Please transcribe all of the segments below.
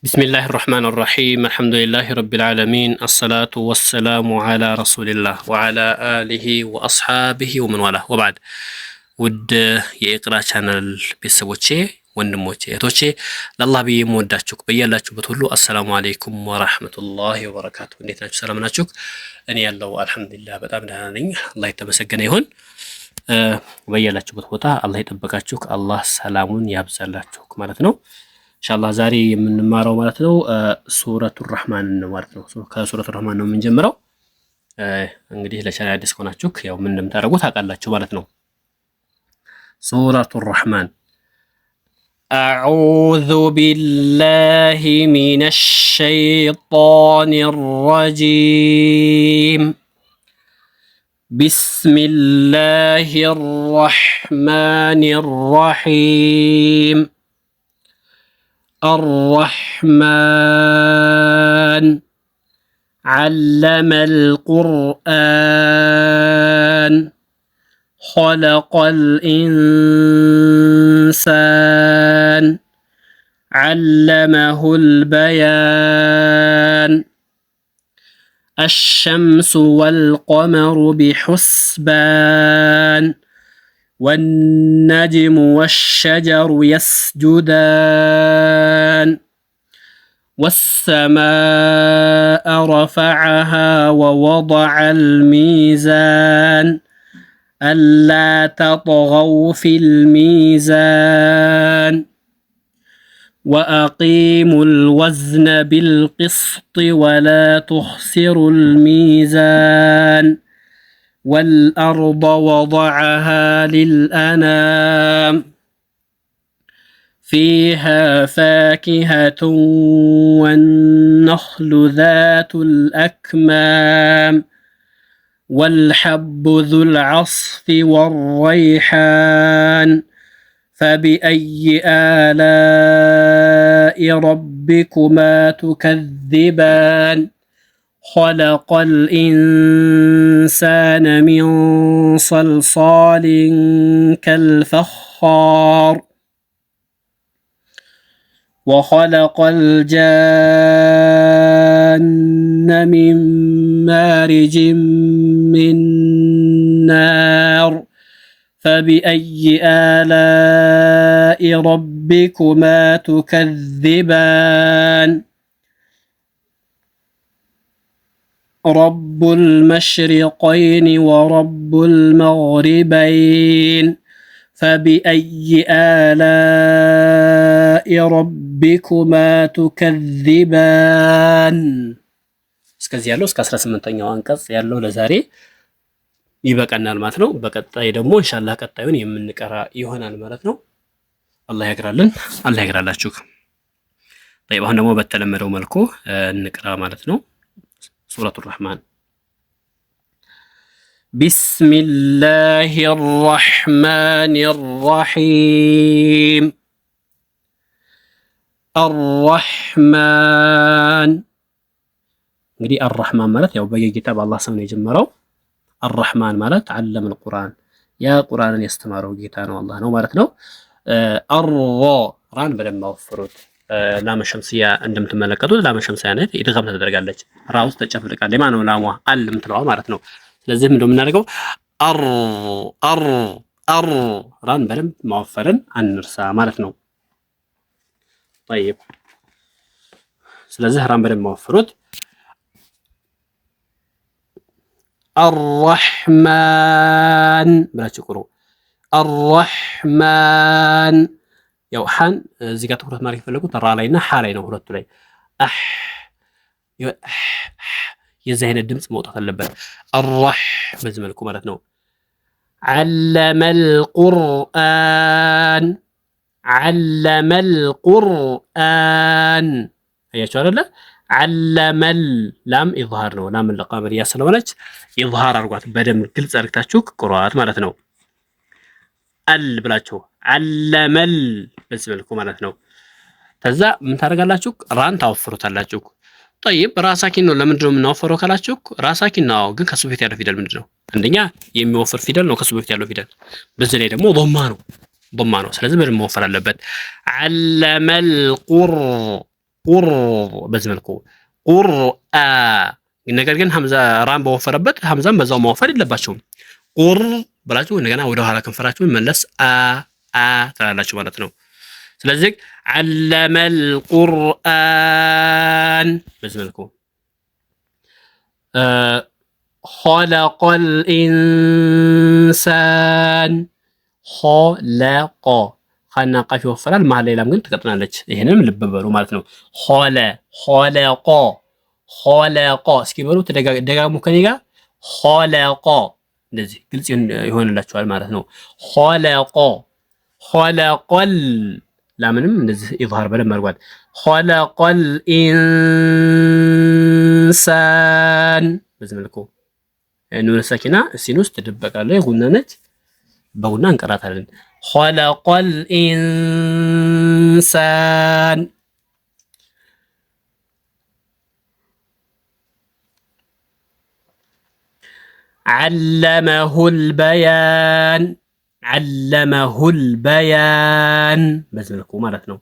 بسم الله الرحمن الرحيم الحمد لله رب العالمين الصلاة والسلام على رسول الله وعلى آله وأصحابه ومن والاه وبعد ود የኢቅራ ቻናል ቤተሰቦቼ ወንድሞቼ እህቶቼ ለአላህ ብዬ የምወዳችሁ በያላችሁበት ሁሉ አሰላሙ አለይኩም ወራህመቱላሂ ወበረካቱ። እንዴት ናችሁ? ሰላም ናችሁ? እኔ ያለው አልሐምዱሊላህ በጣም ደህና ነኝ። አላህ የተመሰገነ ይሁን። በያላችሁበት ቦታ አላህ ይጠብቃችሁ፣ አላህ ሰላሙን ያብዛላችሁ ማለት ነው። ኢንሻአላህ ዛሬ የምንማረው ማለት ነው ሱረቱ ረህማን ነው ማለት ነው። ከሱረቱ ረህማን ነው የምንጀምረው። እንግዲህ ለቻናል አዲስ ከሆናችሁ ያው ምን እንደምታደርጉ ታውቃላችሁ ማለት ነው። ሱረቱ ረህማን አዑዙ ቢላሂ ሚነሽ ሸይጣኒር ረጂም ቢስሚላሂር ረህማኒር ረሂም الرحمن علم القرآن خلق الإنسان علمه البيان الشمس والقمر بحسبان والنجم والشجر يسجدان والسماء رفعها ووضع الميزان ألا تطغوا في الميزان وأقيموا الوزن بالقسط ولا تخسروا الميزان والأرض وضعها للأنام فيها فاكهة والنخل ذات الأكمام والحب ذو العصف والريحان فبأي آلاء ربكما تكذبان خلق الإنسان من صلصال كالفخار وخلق الجان من مارج من نار فبأي آلاء ربكما تكذبان رب المشرقين ورب المغربين فبأي آلاء ربكما تكذبان እስከዚህ ያለው እስከ 18ኛው አንቀጽ ያለው ለዛሬ ይበቃናል ማለት ነው። በቀጣይ ደግሞ ኢንሻአላህ ቀጣዩን የምንቀራ ይሆናል ማለት ነው። አላህ ያግራልን፣ አላህ ያግራላችሁ። طيب አሁን ደግሞ በተለመደው መልኩ እንቅራ ማለት ነው። سورة الرحمن بسم الله الرحمن الرحيم الرحمن እንግዲህ الرحمن ማለት ያው በየኪታብ አላህ ስም ነው የጀመረው። الرحمن ማለት علم القرآن ያ ቁርአንን ያስተማረው ጌታ ነው አላህ ነው ማለት ነው። ራን በደንብ አወፍሩት። ላም ሸምሲያ እንደምትመለከቱት ላም ሸምሲያ ነች፣ ኢድጋም ተደርጋለች። ራ ውስጥ ተጨፍልቃለች ማለት ነው። ላሟ አል የምትለዋ ማለት ነው። ስለዚህ ምንድነው የምናደርገው? አር ራን በደንብ ማወፈርን አንርሳ ማለት ነው። طيب ስለዚህ ራን በደንብ ማወፍሩት። الرحمن ብላችሁ ቁሩ። الرحمن ያው ሐን እዚህ ጋር ትኩረት ማድረግ የፈለጉት ራ ላይና ሐ ላይ ነው። ሁለቱ ላይ የዚህ አይነት ድምጽ መውጣት አለበት። الرح በዚህ መልኩ ማለት ነው። علم القرآن علم القرآن አያችሁ አይደለ? علم ላም ኢዝሃር ነው። ላም ለቃመሪያ ስለሆነች ኢዝሃር አድርጓት በደንብ ግልጽ አድርጋችሁ ቁርአት ማለት ነው። አል ብላችሁ አለመል በዚህ መልኩ ማለት ነው። ከዛ ምን ታደርጋላችሁ? ራን ታወፍሩታላችሁ። طيب ራሳኪን ነው። ለምንድን ነው የምናወፍረው ካላችሁ ራሳኪን ነው፣ ግን ከሱ በፊት ያለው ፊደል ምንድን ነው? አንደኛ የሚወፍር ፊደል ነው ከሱ በፊት ያለው ፊደል። በዚህ ላይ ደግሞ ضማ ነው። ስለዚህ በደንብ መወፈር አለበት። علم القر ቁር በዚህ መልኩ ቁርአ ነገር ግን ሐምዛ ራን በወፈረበት ሐምዛን በዛው ማወፈር የለባቸውም። ቁር ብላችሁ እንደገና ወደ ኋላ ከንፈራችሁን መለስ አ ትላላችሁ ማለት ነው። ስለዚህ ዓለመል ቁርአን በዚህ መልኩ ኸለቀል ኢንሳን ኸለቀ ኻና ቃፍ ይወፈራል። መሀል ላይ ላም ግን ትቀጥናለች። ይሄንም ልብ በሉ ማለት ነው። ኸለቀ ኸለቀ እስኪ በሉ ደጋግሙ ከኔ ጋር ኸለቀ እንደዚህ ግልጽ ይሆንላችኋል ማለት ነው። ኸለቀ ኸለቀል ላምንም እንደዚህ ኢዝሃር በደንብ አድርጓት። ኸለቀል ኢንሳን በዚህ መልኩ ኑን ሰኪና ሲን ውስጥ ትደበቃለች። ጉና ነች። በጉና እንቀራታለን። ኸለቀል ኢንሳን ዓለመሁል በያን ዓለመሁል በያን በዚህ መልኩ ማለት ነው።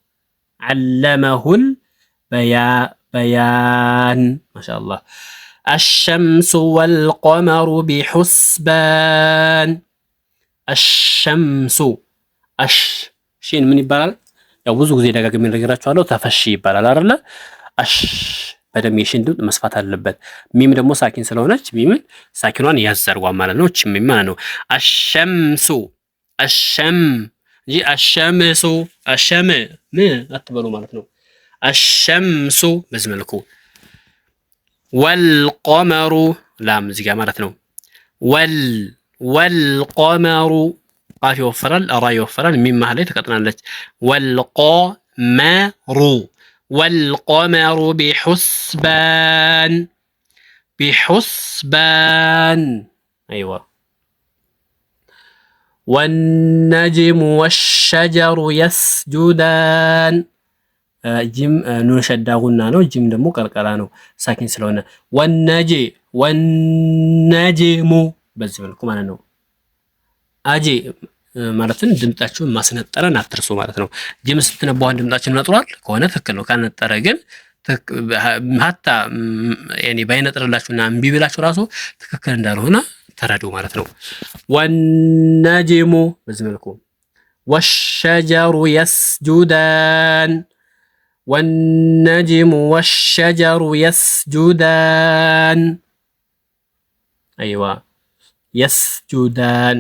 ዓለመሁል በያን ማሻአላህ። አሸምሱ ወልቀመሩ ቢሑስባን አሸምሱ ሺን ምን ይባላል? ያው ብዙ ጊዜ ደጋግሜ ነገራችኋለሁ። ተፈሺ ይባላል አይደለ? በደም የሽን ድምፅ መስፋት አለበት። ሚም ደግሞ ሳኪን ስለሆነች ሚምን ሳኪኗን ያዘርጓል ማለት ነው። እቺ ሚም ማለት ነው። አሸምሱ አሸም እንጂ አሸምሱ አሸም ምን አትበሉ ማለት ነው። አሸምሱ በዚህ መልኩ ወልቀመሩ ላም እዚህ ጋር ማለት ነው። ወልቀመሩ ቃፍ ይወፈራል፣ ራ ይወፈራል። ሚም መሀል ላይ ተቀጥናለች። ወልቀመሩ ወልቀመሩ ቢሑስባን አይዋ ወነጅሙ ወሸጀሩ የስጁዳን ጂም ኑን ሸዳ ጉና ነው። ጂም ደግሞ ቀልቀላ ነው ሳኪን ስለሆነ ወነጅሙ በዚህ መልኩ ማለት ነው። አጂ ማለትን ድምጣችሁን ማስነጠረን አትርሱ ማለት ነው። ጂም ስትነቡ አንድ ድምጣችን ነጥሯል ከሆነ ትክክል ነው። ካልነጠረ ግን ሀታ ያኔ ባይነጥርላችሁና እምቢ ብላችሁ ራሱ ትክክል እንዳልሆነ ተረዱ ማለት ነው። ወነጅሙ በዚህ መልኩ ወሸጀሩ የስጁዳን ወነጅሙ ወሸጀሩ የስጁዳን አይዋ የስጁዳን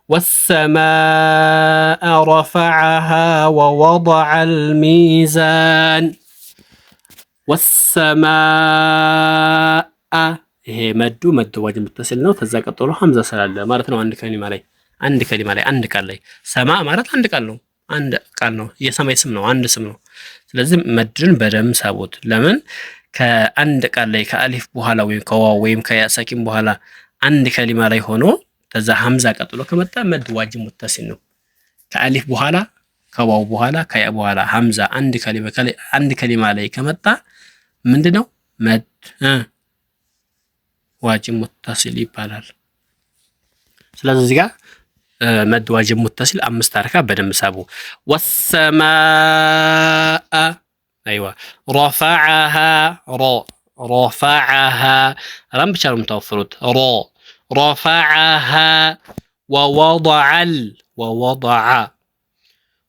والسماء رفعها ووضع الميزان والسماء ይሄ መዱ ዋጅብ ሙተሲል ነው። ከዛ ቀጥሎ ሐምዛ ስላለ ማለት ነው። አንድ ከሊማ ላይ አንድ ቃል ላይ ሰማ ማለት አንድ ቃል ነው። አንድ ቃል ነው። የሰማይ ስም ነው። አንድ ስም ነው። ስለዚህ መድን በደም ሳቦት ለምን ከአንድ ቃል ላይ ከአሊፍ በኋላ ወይም ከዋው ወይም ከያሳኪን በኋላ አንድ ከሊማ ላይ ሆኖ ከዛ ሐምዛ ቀጥሎ ከመጣ መድ ዋጅብ ሙተሲል ነው። ከአሊፍ በኋላ ከዋው በኋላ ከያ በኋላ ሐምዛ አንድ ከሊማ ላይ ከመጣ ምንድነው መድ ዋጅብ ሙተሲል ይባላል። ስለዚህ እዚህ ጋር መድ ዋጅብ ሙተሲል 5 አረካ በደንብ ሳቡ። ወሰማአ አይዋ ረፈዐሃ ራም ብቻ ነው የምታወፍሩት። رفعها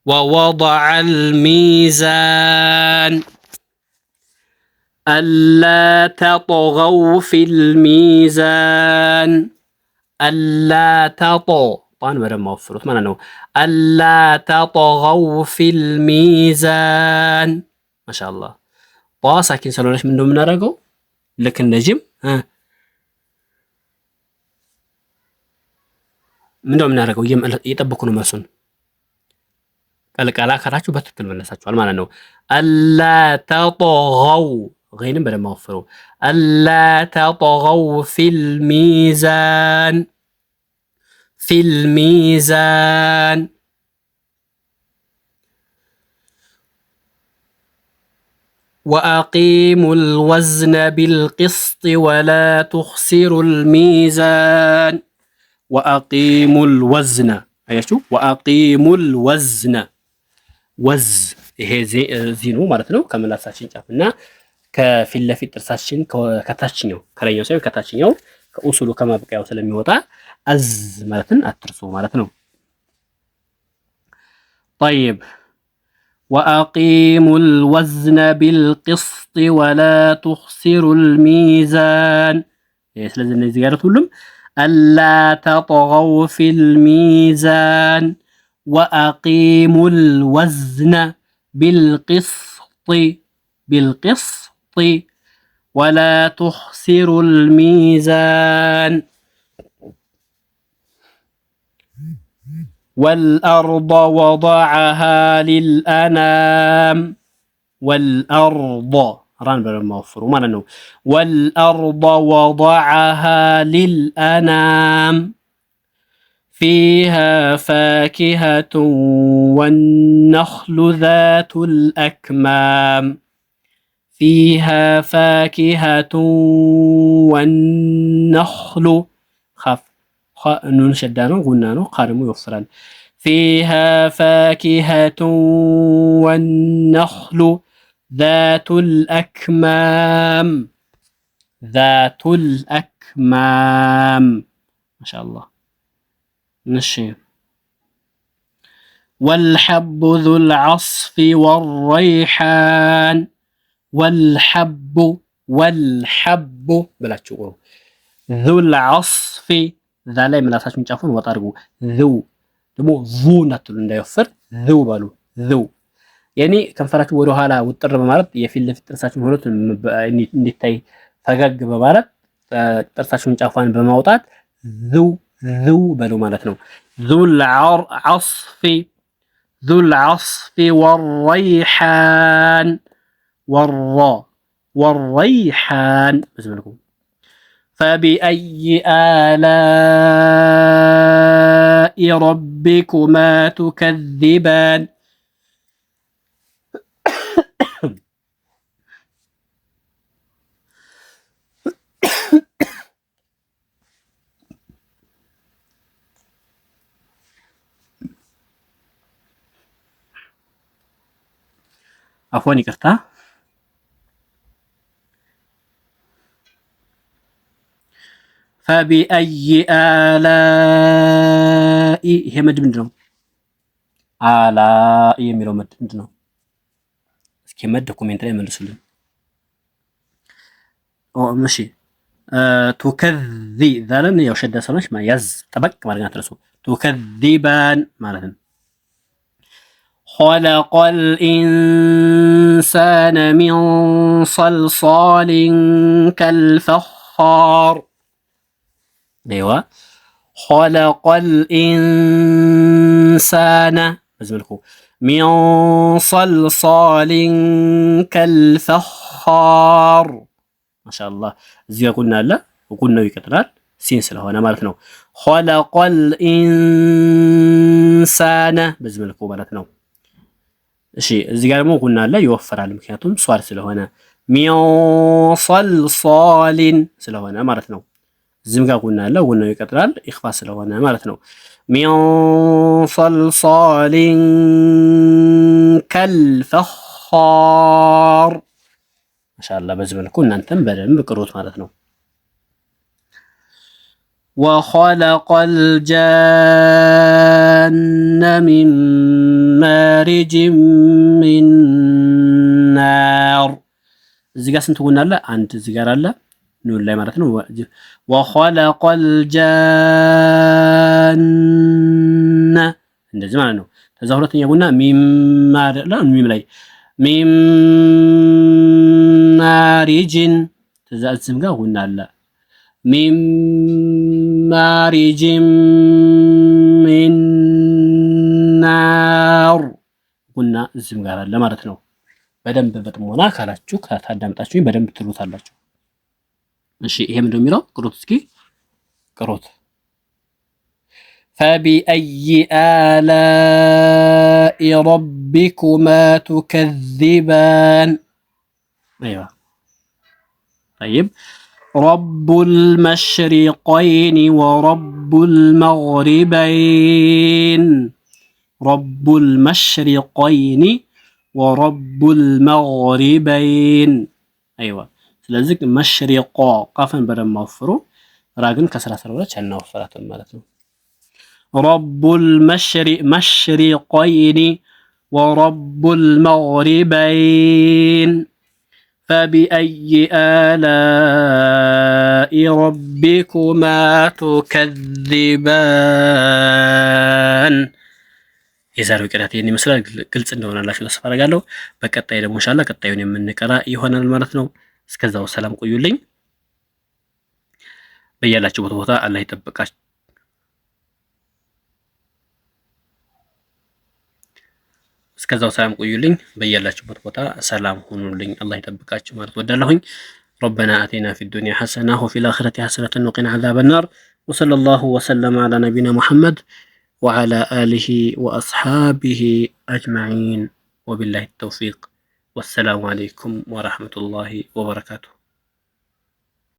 ووضع الميزان ألا تطغوا في الميزان ألا تطغوا طبعا بدل ما وفرت ما أنا ألا تطغوا في الميزان ما شاء الله طا ساكن سلونش من دون نرجو لكن نجم ምንድነው የምናደርገው? እየጠበኩ ነው መልሱን። ቀልቀላ ካላችሁ በትክክል መለሳችኋል ማለት ነው። አላ ተጠገው ገይንም በደንብ አወፍሩ። አላ ተጠገው ፊል ሚዛን وأقيموا الوزن بالقسط ولا تخسروا الميزان وأقيموا الوزن أيشو وأقيموا الوزن ይሄ ዚኑ ማለት ነው ከምላሳችን ጫፍና ከፊት ለፊት ጥርሳችን ከታችኛው ከላይኛው ሳይሆን ከታችኛው ከኡሱሉ ከማብቂያው ስለሚወጣ አዝ ማለትን አትርሱ ማለት ነው። طيب وأقيموا الوزن بالقسط ولا تخسروا الميزان ስለዚህ እነዚህ ጋር ሁሉም ألا تطغوا في الميزان وأقيموا الوزن بالقسط ولا تخسروا الميزان والأرض وضعها للأنام والأرض ران بالموفر وما لنو والأرض وضعها للأنام فيها فاكهة والنخل ذات الأكمام فيها فاكهة والنخل خف نون شدانو غنانو قارمو يوفران فيها فاكهة والنخل ذات الأكمام ما شاء الله نشي والحب ذو العصف والريحان والحب بلاچو ذو العصف ذا ላይ ምላሳችሁን ጫፉን ወጣ አድርጉ ذو ደግሞ ዙ እንዳትሉ እንዳይወፍር ذو በሉ ذو ያኔ ከንፈራችሁ ወደ ኋላ ውጥር በማለት የፊት ለፊት ጥርሳችሁን ሁለት እንዲታይ ፈገግ በማለት ጥርሳችሁን ጫፏን በማውጣት ذو በሉ ማለት ነው። ذو العصف والريحان والريحان بسم فبأي آلاء ربكما تكذبان عفوا ይቅርታ فبأي آلاء ይሄ መድ ምንድነው? አላኢ የሚለው መድ ምንድነው? እስኪ መድ ኮሜንት ላይ መልሱልኝ። እሺ ቱከዚ ዛለን ያው ሸዳ ሰሎች ያዝ ጠበቅ ማድረግ አትረሱ። ቱከዚባን ማለት ነው። خلق الإنسان من صلصال كالفخار ايوه خلق الإنسان بزملكو من صلصال كالفخار ما شاء الله እዚህ قلنا لا وقلنا ይቀጥላል ሲን ስለሆነ ማለት ነው خلق الإنسان በዝመልኩ ማለት ነው እሺ እዚህ ጋር ደግሞ قلنا لا ይወፈራል ምክንያቱም ሷል ስለሆነ من صلصال ስለሆነ ማለት ነው ዝም ጋር قلنا لا قلنا ይቀጥላል ኢኽፋ ስለሆነ ማለት ነው من صلصال كالفخار ما شاء الله በዝመልኩ እናንተም በደንብ ቅሩት ማለት ነው وخلق الجان من مارج من نار እዚህ ጋር ስንት ጎን አለ አንድ እዚህ ጋር አለ ኑን ላይ ማለት ነው وخلق الجان እንደዚህ ማለት ነው ከዛ ሁለተኛ ጎና ሚም ሚም ላይ ሚም ማሪጅን ከዛ እዚህም ጋር ጎና አለ ሚም ማሪጅን ሚን ናር ጎና እዚህም ጋር አለ ማለት ነው በደንብ በጥሞና ካላችሁ ካታዳምጣችሁኝ በደንብ ትሉታላችሁ እሺ ይሄ ምንድነው የሚለው ቅሩት እስኪ ቅሩት فبأي آلاء ربكما تكذبان ايوه طيب رب المشرقين ورب المغربين رب المشرقين ወረቡል መግሪበይን አይዋ። ስለዚህ መሽሪቆ ቃፍን በደንብ አወፍሩ፣ ራ ግን ከስራ ስለሆነች አናወፍራትም ማለት ነው። ረቡል መሽሪቀይኒ ወረቡል መግሪበይን ፈቢአይ አላኢ ረቢኩማ ቱከዚባን። የዛሬው ቅራት ይህን ይመስላል። ግልጽ እንደሆነላችሁ ተስፋ አደርጋለሁ። በቀጣይ ደግሞ ኢንሻአላህ ቀጣዩን የምንቀራ ይሆናል ማለት ነው። እስከዛው ሰላም ቆዩልኝ። በያላችሁበት ቦታ አላህ ይጠብቃችሁ። እስከዛው ሰላም ቆዩልኝ። በያላችሁበት ቦታ ሰላም ሁኑልኝ። አላህ ይጠብቃችሁ ማለት ወዳለሁኝ። ربنا آتنا في الدنيا حسنة وفي الآخرة حسنة وقنا عذاب النار وصلى الله وسلم على نبينا محمد وعلى آله وأصحابه أجمعين وبالله التوفيق والسلام عليكم ورحمة الله وبركاته.